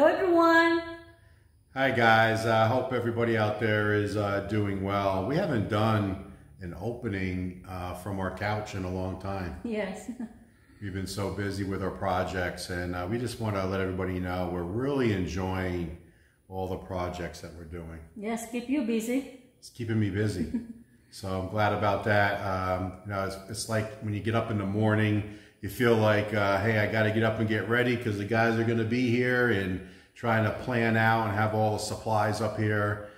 Hello everyone. Hi guys, I hope everybody out there is doing well. We haven't done an opening from our couch in a long time. Yes. We've been so busy with our projects, and we just want to let everybody know we're really enjoying all the projects that we're doing. Yes, keep you busy. It's keeping me busy. So I'm glad about that. It's like when you get up in the morning, you feel like, hey, I got to get up and get ready because the guys are going to be here, and trying to plan out and have all the supplies up here,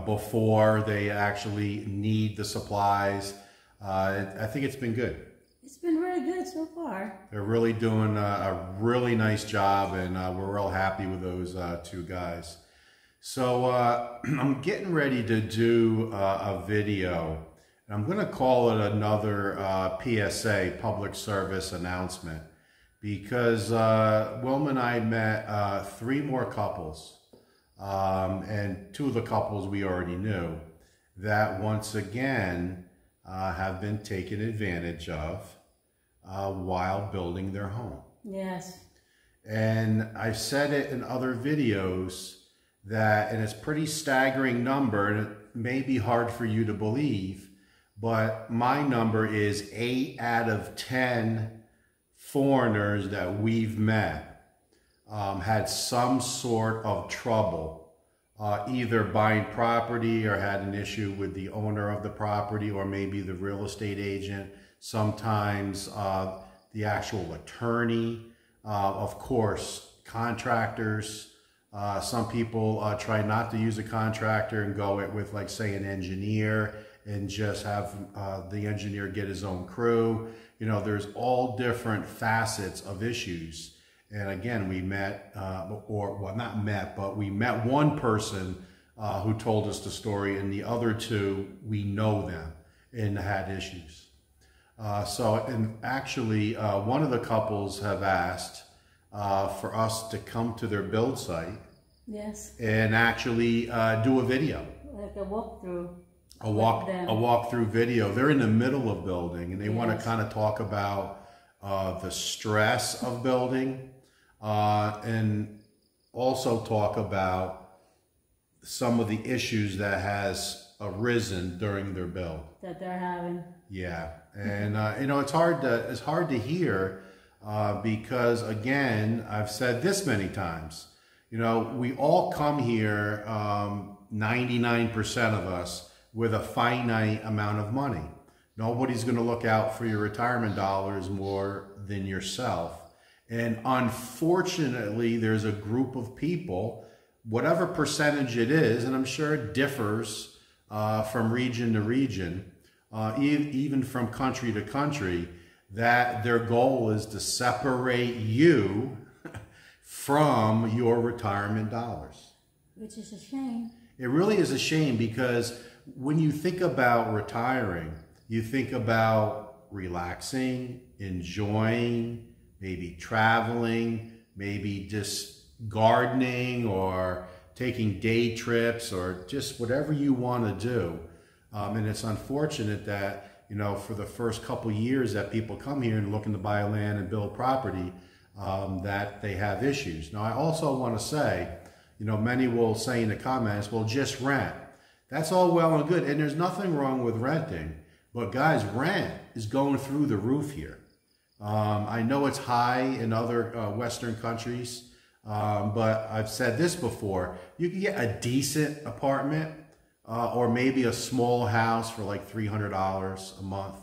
before they actually need the supplies. I think it's been good. It's been really good so far. They're really doing a really nice job, and we're real happy with those two guys. So I'm getting ready to do a video, and I'm going to call it another PSA, public service announcement, because Wilma and I met 3 more couples, and 2 of the couples we already knew, that once again have been taken advantage of while building their home. Yes. And I've said it in other videos that, and it's a pretty staggering number, and it may be hard for you to believe, but my number is 8 out of 10 foreigners that we've met had some sort of trouble, either buying property or had an issue with the owner of the property, or maybe the real estate agent, sometimes the actual attorney, of course, contractors. Some people try not to use a contractor and go with, like, say, an engineer, and just have the engineer get his own crew. There's all different facets of issues. And again, we met, not met, but we met one person who told us the story, and the other 2, we know them and had issues. And actually, one of the couples have asked for us to come to their build site. Yes. And actually do a video. Like a walkthrough. A walkthrough video. They're in the middle of building, and they want to kind of talk about the stress of building, and also talk about some of the issues that has arisen during their build that they're having. Yeah, and it's hard to hear because, again, I've said this many times. We all come here, 99% of us, with a finite amount of money. Nobody's going to look out for your retirement dollars more than yourself. And unfortunately, there's a group of people, whatever percentage it is, and I'm sure it differs from region to region, even from country to country, that their goal is to separate you from your retirement dollars. Which is a shame. It really is a shame, because when you think about retiring, you think about relaxing, enjoying, maybe traveling, maybe just gardening, or taking day trips, or just whatever you want to do. And it's unfortunate that, for the first couple years that people come here and looking to buy land and build property, that they have issues. Now, I also want to say, many will say in the comments, well, just rent. That's all well and good, and there's nothing wrong with renting. But guys, rent is going through the roof here. I know it's high in other Western countries, but I've said this before. You can get a decent apartment or maybe a small house for like $300 a month.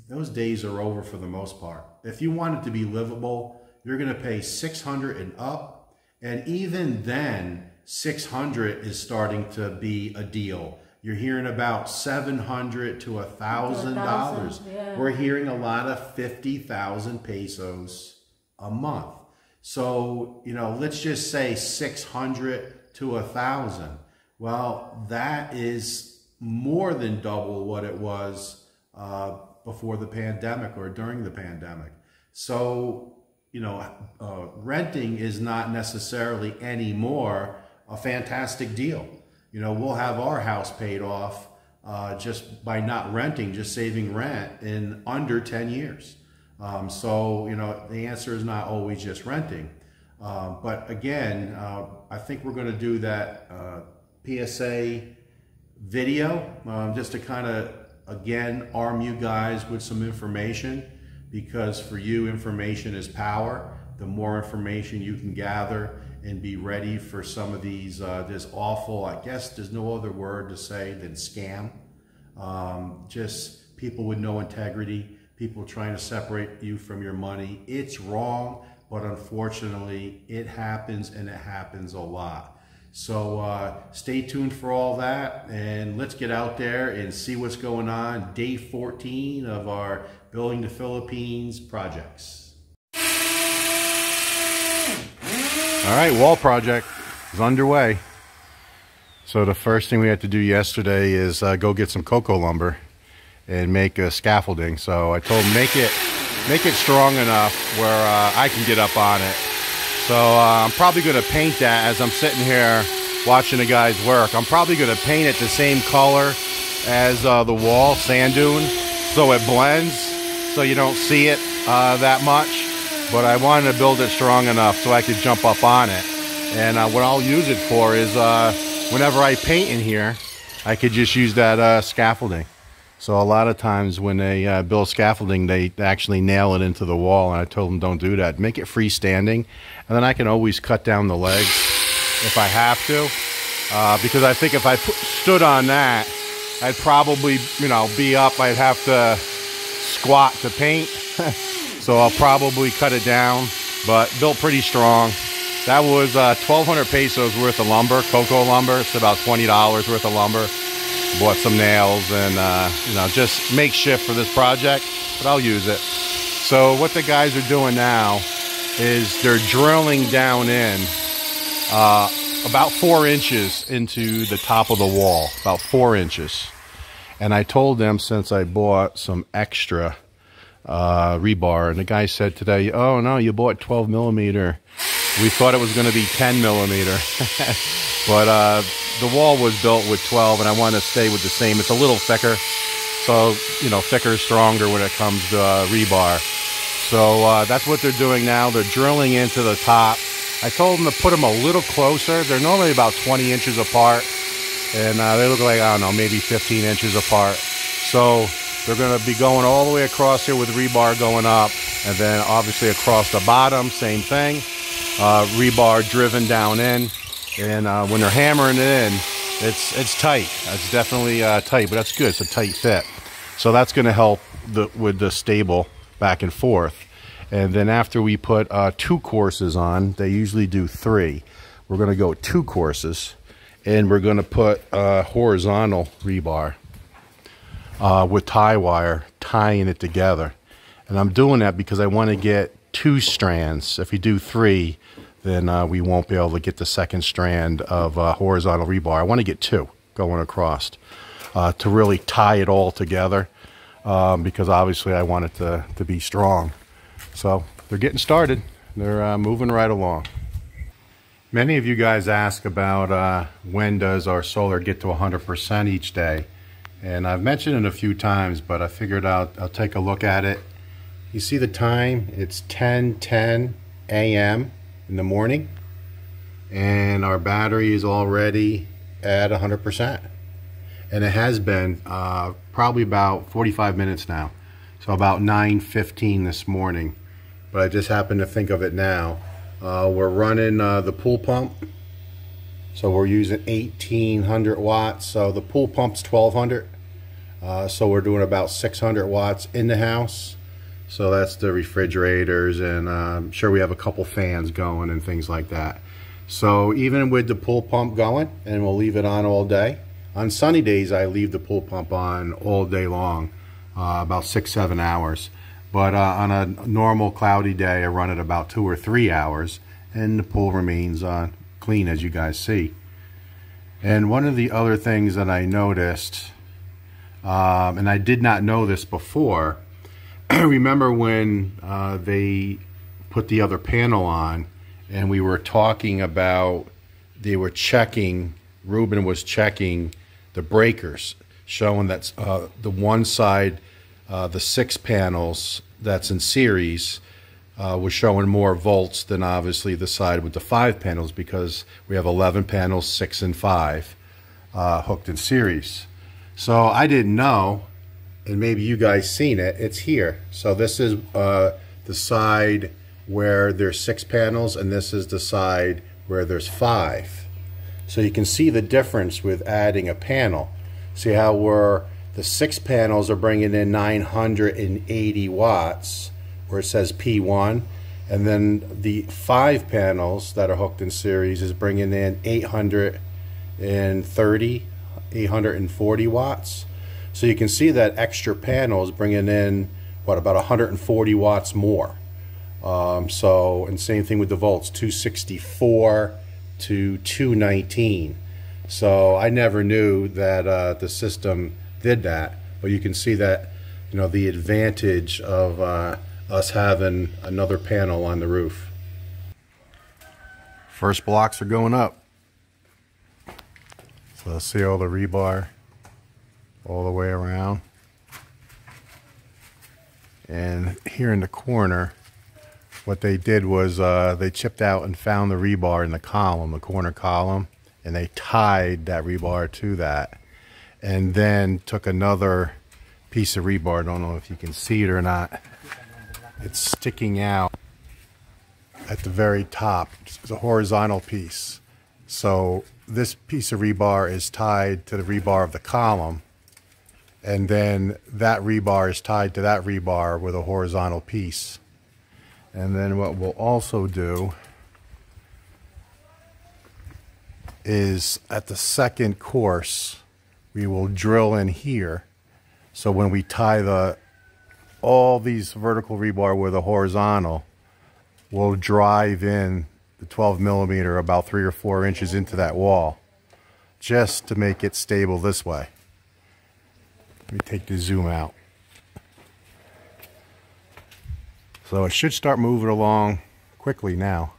Those days are over for the most part. If you want it to be livable, you're going to pay $600 and up. And even then, $600 is starting to be a deal. You're hearing about $700 to $1,000. Yeah. We're hearing a lot of 50,000 pesos a month. So, let's just say 600 to 1,000. Well, that is more than double what it was before the pandemic or during the pandemic. So, renting is not necessarily anymore a fantastic deal. We'll have our house paid off just by not renting, just saving rent in under 10 years. So, the answer is not always just renting. But again, I think we're going to do that PSA video just to kind of, again, arm you guys with some information, because for you, information is power. The more information you can gather and be ready for some of these, this awful, I guess there's no other word to say than scam. Just people with no integrity, people trying to separate you from your money. It's wrong, but unfortunately it happens, and it happens a lot. So stay tuned for all that, and let's get out there and see what's going on. Day 14 of our Building the Philippines projects. All right, wall project is underway. So the first thing we had to do yesterday is go get some cocoa lumber and make a scaffolding. So I told him make it strong enough where I can get up on it. So I'm probably going to paint that as I'm sitting here watching the guys work. I'm probably going to paint it the same color as the wall, sand dune, so it blends, so you don't see it that much. But I wanted to build it strong enough so I could jump up on it. And what I'll use it for is whenever I paint in here, I could just use that scaffolding. So a lot of times when they build scaffolding, they actually nail it into the wall, and I told them don't do that. Make it freestanding, and then I can always cut down the legs if I have to. Because I think if I stood on that, I'd probably, be up. I'd have to squat to paint. So I'll probably cut it down, but built pretty strong. That was 1,200 pesos worth of lumber, cocoa lumber. It's about $20 worth of lumber. Bought some nails and, just makeshift for this project, but I'll use it. So what the guys are doing now is they're drilling down in about 4 inches into the top of the wall, about 4 inches. And I told them, since I bought some extra rebar, and the guy said today, oh no, you bought 12 millimeter. We thought it was going to be 10 millimeter. But the wall was built with 12, and I want to stay with the same. It's a little thicker, so thicker, stronger when it comes to rebar. So that's what they're doing now. They're drilling into the top. I told them to put them a little closer. They're normally about 20 inches apart, and they look like, I don't know, maybe 15 inches apart. So they're going to be going all the way across here with rebar going up, and then obviously across the bottom, same thing. Rebar driven down in, and when they're hammering it in, it's tight. It's definitely tight, but that's good. It's a tight fit. So that's going to help with the stable back and forth. And then after we put 2 courses on, they usually do 3. We're going to go 2 courses, and we're going to put horizontal rebar with tie wire, tying it together. And I'm doing that because I want to get 2 strands. If you do 3, then we won't be able to get the second strand of horizontal rebar. I want to get 2 going across to really tie it all together, because obviously I want it to be strong. So they're getting started. They're moving right along. Many of you guys ask about when does our solar get to 100% each day. And I've mentioned it a few times, but I figured I'll take a look at it. You see the time? It's 10:10 a.m. in the morning, and our battery is already at 100%. And it has been probably about 45 minutes now. So about 9:15 this morning. But I just happened to think of it now. We're running the pool pump. So we're using 1800 watts. So the pool pump's 1200. So we're doing about 600 watts in the house. So that's the refrigerators, and I'm sure we have a couple fans going and things like that. So even with the pool pump going, and we'll leave it on all day. On sunny days, I leave the pool pump on all day long, about 6-7 hours. But on a normal cloudy day, I run it about 2 or 3 hours, and the pool remains clean, as you guys see. And one of the other things that I noticed, and I did not know this before, remember when they put the other panel on, and we were talking about, they were checking, Ruben was checking the breakers, showing that the one side, the 6 panels that's in series, was showing more volts than obviously the side with the 5 panels, because we have 11 panels, 6 and 5 hooked in series. So I didn't know, and maybe you guys seen it, it's here. So this is the side where there's 6 panels, and this is the side where there's 5. So you can see the difference with adding a panel. See how the 6 panels are bringing in 980 watts, where it says P1, and then the 5 panels that are hooked in series is bringing in 840 watts. So you can see that extra panel is bringing in, what, about 140 watts more. And same thing with the volts, 264 to 219. So I never knew that the system did that, but you can see that, you know, the advantage of us having another panel on the roof. First blocks are going up. So see all the rebar all the way around. And here in the corner, what they did was they chipped out and found the rebar in the column, the corner column, and they tied that rebar to that, and then took another piece of rebar. I don't know if you can see it or not. It's sticking out at the very top. It's a horizontal piece. So this piece of rebar is tied to the rebar of the column, and then that rebar is tied to that rebar with a horizontal piece. And then what we'll also do is at the second course, we will drill in here. So when we tie all these vertical rebar with a horizontal, we'll drive in the 12 millimeter about 3 or 4 inches into that wall, just to make it stable this way. Let me take the zoom out. So it should start moving along quickly now.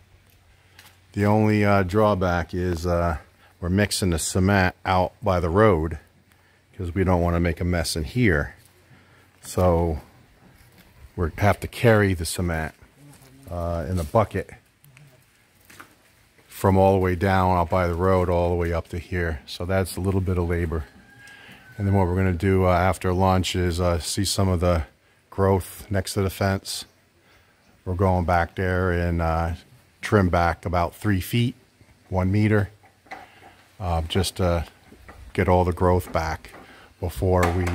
The only drawback is we're mixing the cement out by the road, because we don't want to make a mess in here. So we have to carry the cement in a bucket from all the way down out by the road all the way up to here. So that's a little bit of labor. And then what we're going to do after lunch is see some of the growth next to the fence. We're going back there and trim back about 3 feet, 1 meter, just to get all the growth back before we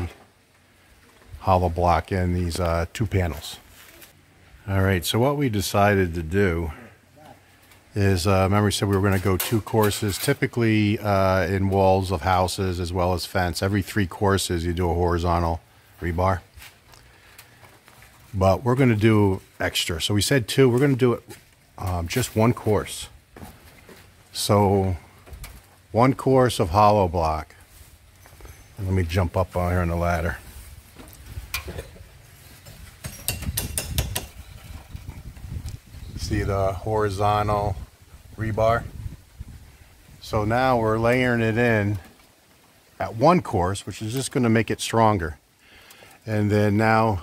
hollow block in these 2 panels. All right, so what we decided to do is, remember we said we were going to go 2 courses, typically in walls of houses as well as fence. Every 3 courses you do a horizontal rebar. But we're going to do extra. So we said 2, we're going to do it just 1 course. So 1 course of hollow block. And let me jump up on here on the ladder. See the horizontal rebar? So now we're layering it in at 1 course, which is just going to make it stronger. And then now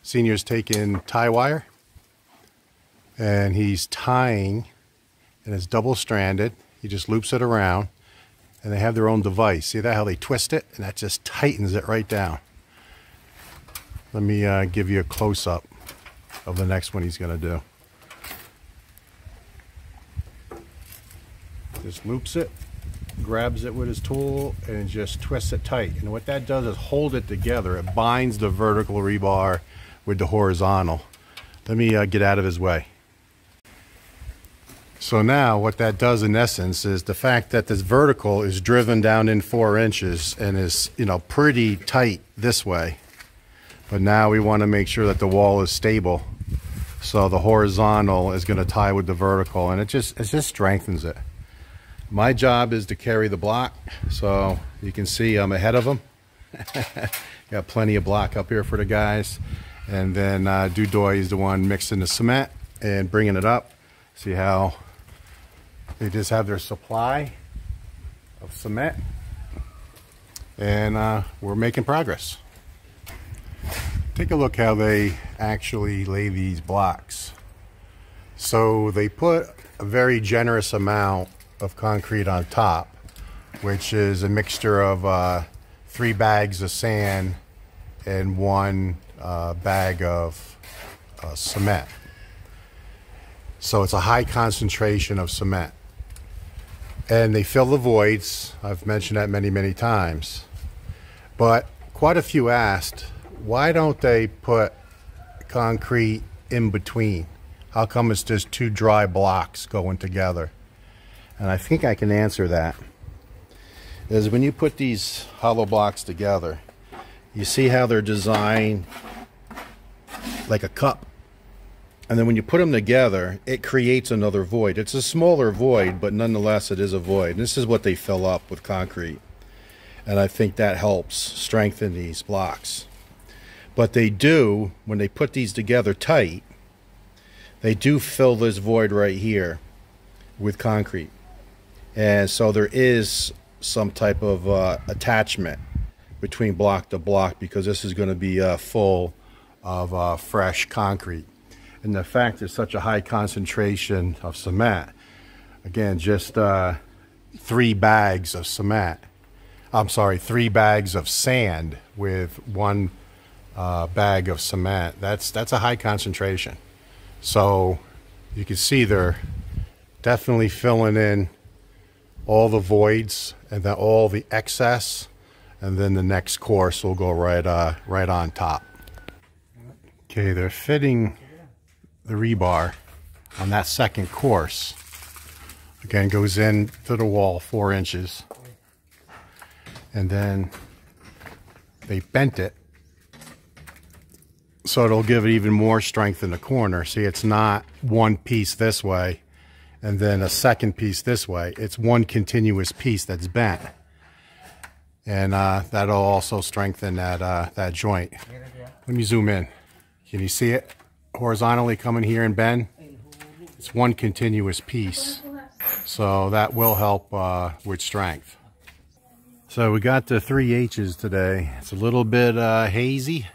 Senior's taking tie wire, and he's tying, and it's double-stranded. He just loops it around, and they have their own device. See that, how they twist it? And that just tightens it right down. Let me give you a close-up of the next one he's going to do. Just loops it, grabs it with his tool, and just twists it tight. And what that does is hold it together. It binds the vertical rebar with the horizontal. Let me get out of his way. So now what that does in essence is the fact that this vertical is driven down in 4 inches and is, you know, pretty tight this way. But now we want to make sure that the wall is stable. So the horizontal is going to tie with the vertical, and it just strengthens it. My job is to carry the block, so you can see I'm ahead of them. Got plenty of block up here for the guys. And then Dudoy is the one mixing the cement and bringing it up. See how they just have their supply of cement. And we're making progress. Take a look how they actually lay these blocks. So they put a very generous amount of concrete on top, which is a mixture of 3 bags of sand and 1 bag of cement. So it's a high concentration of cement. And they fill the voids. I've mentioned that many, many times. But quite a few asked, why don't they put concrete in between? How come it's just 2 dry blocks going together? And I think I can answer that. Is when you put these hollow blocks together, you see how they're designed like a cup. And then when you put them together, it creates another void. It's a smaller void, but nonetheless it is a void. And this is what they fill up with concrete. And I think that helps strengthen these blocks. But they do, when they put these together tight, they do fill this void right here with concrete. And so there is some type of attachment between block to block, because this is going to be full of fresh concrete. And the fact there's such a high concentration of cement, again, just 3 bags of cement. I'm sorry, 3 bags of sand with 1 bag of cement. That's a high concentration. So you can see they're definitely filling in all the voids and then all the excess, and then the next course will go right on top. Okay, they're fitting the rebar on that second course. Again, goes in to the wall 4 inches, and then they bent it so it'll give it even more strength in the corner. See, it's not 1 piece this way and then a second piece this way. It's 1 continuous piece that's bent, and that'll also strengthen that joint. Let me zoom in. Can you see it horizontally coming here and bend? It's 1 continuous piece, so that will help with strength. So we got the 3 H's today. It's a little bit hazy.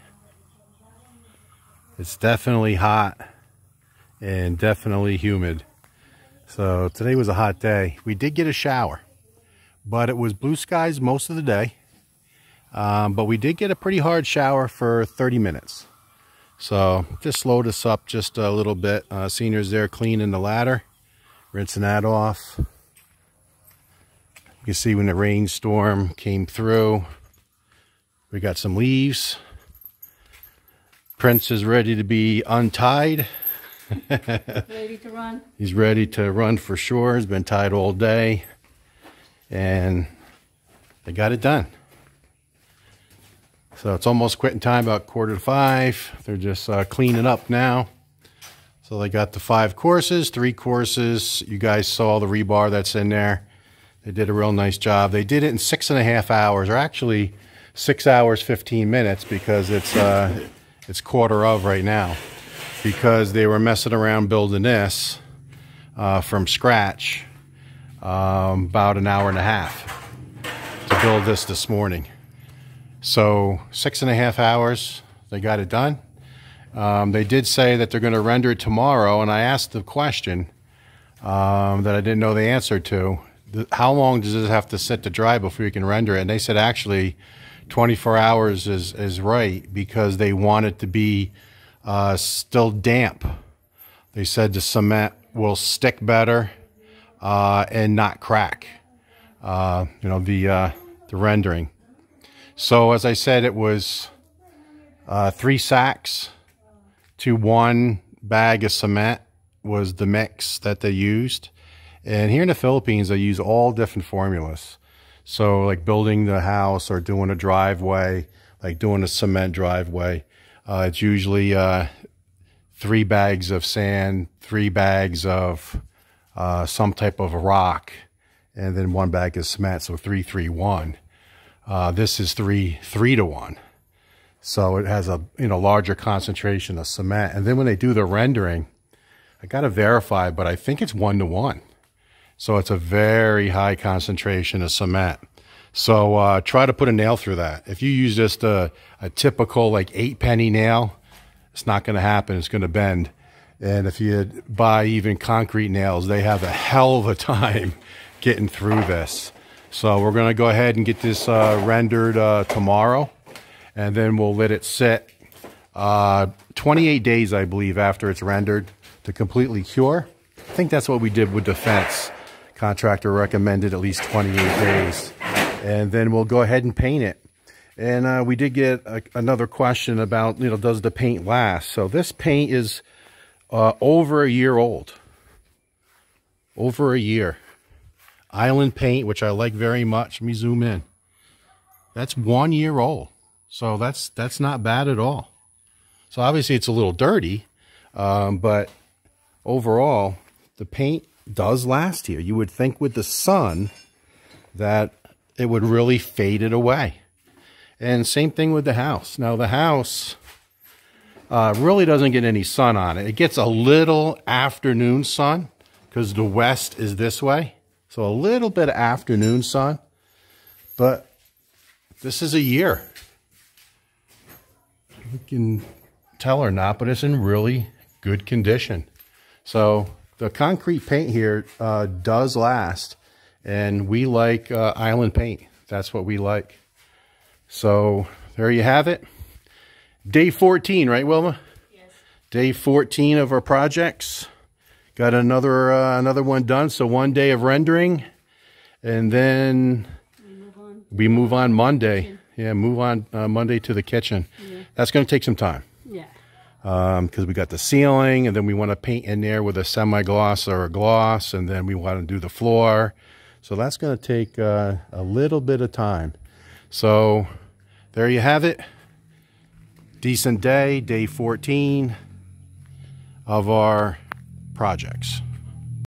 It's definitely hot and definitely humid. So today was a hot day. We did get a shower, but it was blue skies most of the day. But we did get a pretty hard shower for 30 minutes. So just slowed us up just a little bit. Senior's there cleaning the ladder, rinsing that off. You can see when the rainstorm came through, we got some leaves. Prince is ready to be untied. Ready to run? He's ready to run for sure. He's been tied all day. And they got it done. So it's almost quitting time, about 4:45. They're just cleaning up now. So they got the 5 courses, 3 courses. You guys saw the rebar that's in there. They did a real nice job. They did it in 6.5 hours, or actually 6 hours, 15 minutes, because it's 1:15 right now. Because they were messing around building this from scratch about an hour and a half to build this morning. So 6.5 hours, they got it done. They did say that they're going to render it tomorrow, and I asked the question that I didn't know the answer to. How long does this have to sit to dry before you can render it? And they said actually 24 hours is right, because they want it to be still damp. They said the cement will stick better and not crack, the rendering. So as I said, it was 3 sacks to 1 bag of cement was the mix that they used. And here in the Philippines, they use all different formulas. So like building the house or doing a driveway, like doing a cement driveway, it's usually 3 bags of sand, 3 bags of some type of rock, and then 1 bag of cement. So 3, 3, 1. This is 3 to 1. So it has a larger concentration of cement. And then when they do the rendering, I got to verify, but I think it's 1 to 1. So it's a very high concentration of cement. So try to put a nail through that. If you use just a typical like 8-penny nail, it's not going to happen. It's going to bend. And if you buy even concrete nails, they have a hell of a time getting through this. So we're going to go ahead and get this rendered tomorrow, and then we'll let it sit 28 days, I believe, after it's rendered to completely cure. I think that's what we did with the fence. Contractor recommended at least 28 days. And then we'll go ahead and paint it. And we did get another question about, does the paint last? So this paint is over a year old. Over a year. Island paint, which I like very much. Let me zoom in. That's 1 year old. So that's not bad at all. So obviously it's a little dirty, but overall, the paint does last here. You would think with the sun that it would really fade it away. And same thing with the house. Now the house really doesn't get any sun on it. It gets a little afternoon sun because the west is this way. So a little bit of afternoon sun, but this is a year. You can tell or not, but it's in really good condition. So the concrete paint here does last, and we like island paint. That's what we like. So there you have it. Day 14, right, Wilma? Yes. Day 14 of our projects. Got another one done. So 1 day of rendering, and then we move on Monday. Yeah, move on Monday to the kitchen. Yeah. That's going to take some time. Yeah. Because we got the ceiling, and then we want to paint in there with a semi-gloss or a gloss, and then we want to do the floor. So that's going to take a little bit of time. So there you have it. Decent day, day 14 of our projects.